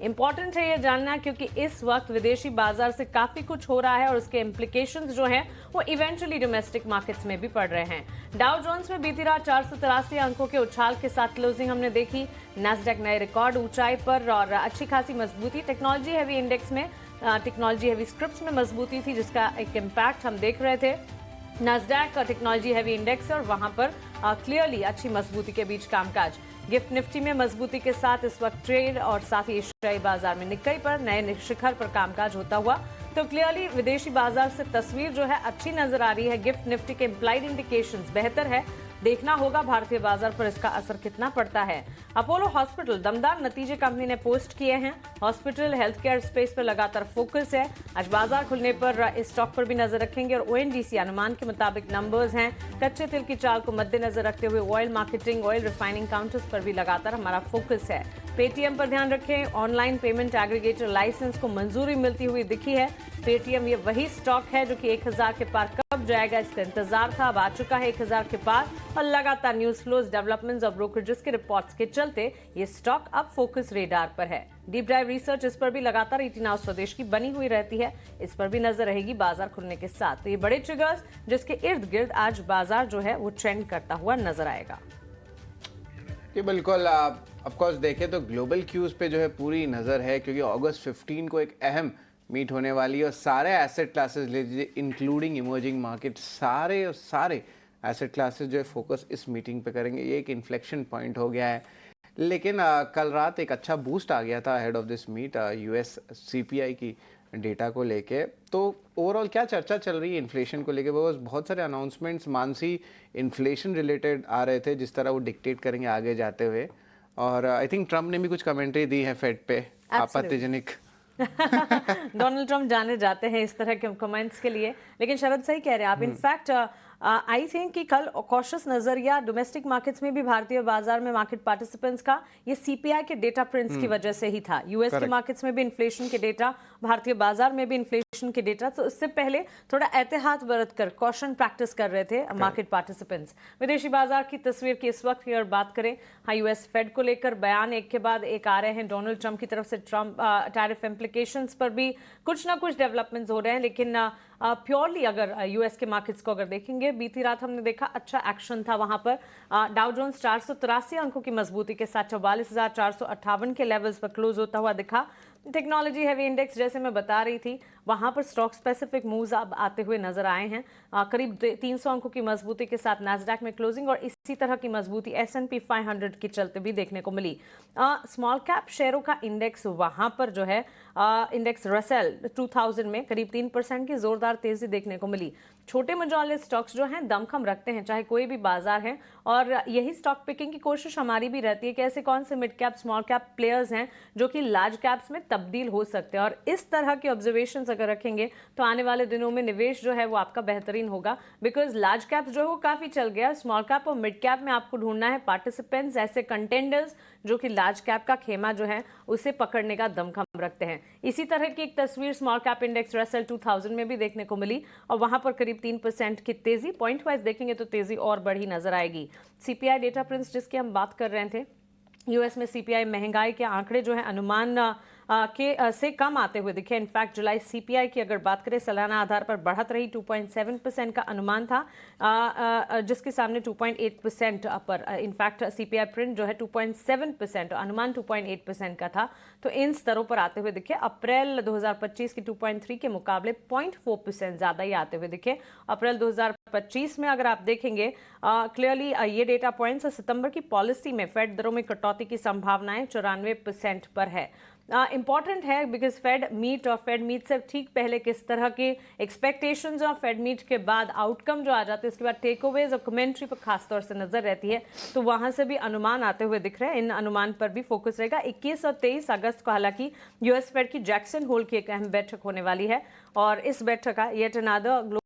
Important है ये जानना, क्योंकि इस वक्त विदेशी बाजार से काफी कुछ हो रहा है और उसके इम्प्लीकेशंस जो हैं वो इवेंचुअली डोमेस्टिक मार्केट्स में भी पड़ रहे हैं। डाउ जोन्स में बीती रात 483 अंकों के उछाल के साथ क्लोजिंग हमने देखी। नैस्डैक नए रिकॉर्ड ऊंचाई पर और अच्छी खासी मजबूती। टेक्नोलॉजी हैवी इंडेक्स में, टेक्नोलॉजी हैवी स्क्रिप्ट्स में मजबूती थी, जिसका एक इम्पैक्ट हम देख रहे थे। नैस्डैक का टेक्नोलॉजी हैवी इंडेक्स और वहां पर क्लियरली अच्छी मजबूती के बीच कामकाज। गिफ्ट निफ्टी में मजबूती के साथ इस वक्त ट्रेड और साथ ही एशियाई बाजार में निक्कई पर नए शिखर पर कामकाज होता हुआ। तो क्लियरली विदेशी बाजार से तस्वीर जो है अच्छी नजर आ रही है। गिफ्ट निफ्टी के इम्प्लाइड इंडिकेशंस बेहतर है, देखना होगा भारतीय बाजार पर इसका असर कितना पड़ता है। अपोलो हॉस्पिटल दमदार नतीजे कंपनी ने पोस्ट किए हैं। हॉस्पिटल हेल्थ केयर स्पेस पर लगातार फोकस है। आज बाजार खुलने पर इस स्टॉक पर भी नजर रखेंगे और ओएनजीसी अनुमान के मुताबिक नंबर्स हैं। कच्चे तेल की चाल को मद्देनजर रखते हुए oil marketing, oil refining counters पर भी लगातार हमारा फोकस है। पेटीएम पर ध्यान रखें, ऑनलाइन पेमेंट एग्रीगेटर लाइसेंस को मंजूरी मिलती हुई दिखी है। पेटीएम ये वही स्टॉक है जो कि 1000 के पार कब जाएगा इसका इंतजार था, अब आ चुका है 1000 के पार और लगातार न्यूज फ्लोज, डेवलपमेंट्स और ब्रोकरेजेस के रिपोर्ट्स के चलते ये स्टॉक अब फोकस रेडार पर है। डीप डाइव रिसर्च इस पर भी लगातार ईटी नाउ स्वदेश की बनी हुई रहती है, इस पर भी नजर रहेगी बाजार खुलने के साथ। तो ये बड़े ट्रिगर्स जिसके इर्द गिर्द आज बाजार जो है वो ट्रेंड करता हुआ नजर आएगा। जी बिल्कुल, ऑफ कोर्स देखें तो ग्लोबल क्यूज पे जो है पूरी नज़र है, क्योंकि अगस्त 15 को एक अहम मीट होने वाली है और सारे एसेट क्लासेस ले लीजिए इंक्लूडिंग इमर्जिंग मार्केट, सारे एसेट क्लासेस जो है फोकस इस मीटिंग पे करेंगे। ये एक इन्फ्लेक्शन पॉइंट हो गया है। लेकिन कल रात एक अच्छा बूस्ट आ गया था head of this meet US CPI की डेटा को लेके। तो ओवरऑल क्या चर्चा चल रही है इन्फ्लेशन को लेके? बहुत सारे अनाउंसमेंट्स मानसी इन्फ्लेशन रिलेटेड आ रहे थे, जिस तरह वो डिक्टेट करेंगे आगे जाते हुए। और आई थिंक ट्रम्प ने भी कुछ कमेंट्री दी है फेड पे आपत्तिजनक। डोनाल्ड ट्रम्प जाने जाते हैं इस तरह के कमेंट्स के लिए, लेकिन शरद सही कह रहे हैं आप। इनफैक्ट आई थिंक कि कल कॉशियस नजरिया डोमेस्टिक मार्केट्स में भी भारतीय बाजार में मार्केट पार्टिसिपेंट्स का ये सीपीआई के डेटा प्रिंट्स की वजह से ही था। यूएस के मार्केट्स में भी इन्फ्लेशन के डेटा, भारतीय बाजार में भी इन्फ्लेशन के डेटा, तो इससे पहले थोड़ा एहतियात बरतकर कॉशन प्रैक्टिस कर रहे थे मार्केट पार्टिसिपेंट्स। विदेशी बाजार की तस्वीर की इस वक्त अगर बात करें, हाँ यूएस फेड को लेकर बयान एक के बाद एक आ रहे हैं। डोनाल्ड ट्रम्प की तरफ से ट्रम्प टैरिफ इम्प्लीकेशंस पर भी कुछ ना कुछ डेवलपमेंट्स हो रहे हैं। लेकिन प्योरली अगर यूएस के मार्केट्स को अगर देखेंगे, बीती रात हमने देखा अच्छा एक्शन था वहां पर। डाउ जोन्स 483 अंकों की मजबूती के साथ 44,458 के लेवल्स पर क्लोज होता हुआ दिखा। टेक्नोलॉजी हैवी इंडेक्स जैसे मैं बता रही थी, वहां पर स्टॉक स्पेसिफिक मूव्स अब आते हुए नजर आए हैं। करीब 300 अंकों की मजबूती के साथ नैस्डैक में क्लोजिंग और इसी तरह की मजबूती S&P 500 के चलते भी देखने को मिली। स्मॉल कैप शेयरों का इंडेक्स वहां पर जो है इंडेक्स रसेल 2000 में करीब 3% की जोरदार तेजी देखने को मिली। छोटे मझौले स्टॉक्स जो हैं दमखम रखते हैं चाहे कोई भी बाजार है, और यही स्टॉक पिकिंग की कोशिश हमारी भी रहती है कि ऐसे कौन से mid cap small cap players हैं जो कि लार्ज कैप्स में तब्दील हो सकते हैं। और इस तरह के ऑब्जर्वेशंस अगर रखेंगे तो आने वाले दिनों में निवेश जो है वो आपका बेहतरीन होगा, बिकॉज लार्ज कैप्स जो है वो काफी चल गया। स्मॉल कैप और मिड कैप में आपको ढूंढना है पार्टिसिपेंट्स, ऐसे कंटेंडर्स जो कि लार्ज कैप का खेमा जो है उसे पकड़ने का दमखम रखते हैं। इसी तरह की एक तस्वीर स्मॉल कैप इंडेक्स रसेल 2000 में भी देखने को मिली और वहां पर करीब 3% की तेजी, पॉइंट वाइज देखेंगे तो तेजी और बढ़ी नजर आएगी। सीपीआई डेटा प्रिंट्स जिसकी हम बात कर रहे थे, यूएस में सीपीआई महंगाई के आंकड़े जो है अनुमान से कम आते हुए दिखे। इनफैक्ट जुलाई सीपीआई की अगर बात करें सालाना आधार पर बढ़त रही, 2.7% का अनुमान था, जिसके सामने 2.8% पर इनफैक्ट सीपीआई प्रिंट जो है 2.7%, अनुमान 2.8% का था। तो इन स्तरों पर आते हुए दिखे। अप्रैल 2025 की 2.3 के मुकाबले 0.4% ज्यादा ही आते हुए दिखे। अप्रैल 2025 में अगर आप देखेंगे क्लियरली ये डेटा पॉइंट्स, सितंबर की पॉलिसी में फेड दरों में कटौती की संभावनाएं 94% पर है। इंपॉर्टेंट है बिकॉज फेड मीट से ठीक पहले किस तरह के एक्सपेक्टेशंस और फेड मीट के बाद आउटकम जो आ जाते हैं उसके बाद टेक अवेज और कमेंट्री पर खासतौर से नजर रहती है, तो वहां से भी अनुमान आते हुए दिख रहे हैं। इन अनुमान पर भी फोकस रहेगा। 21 और 23 अगस्त को हालांकि यूएस फेड की जैक्सन होल की एक अहम बैठक होने वाली है और इस बैठक का येट अनदर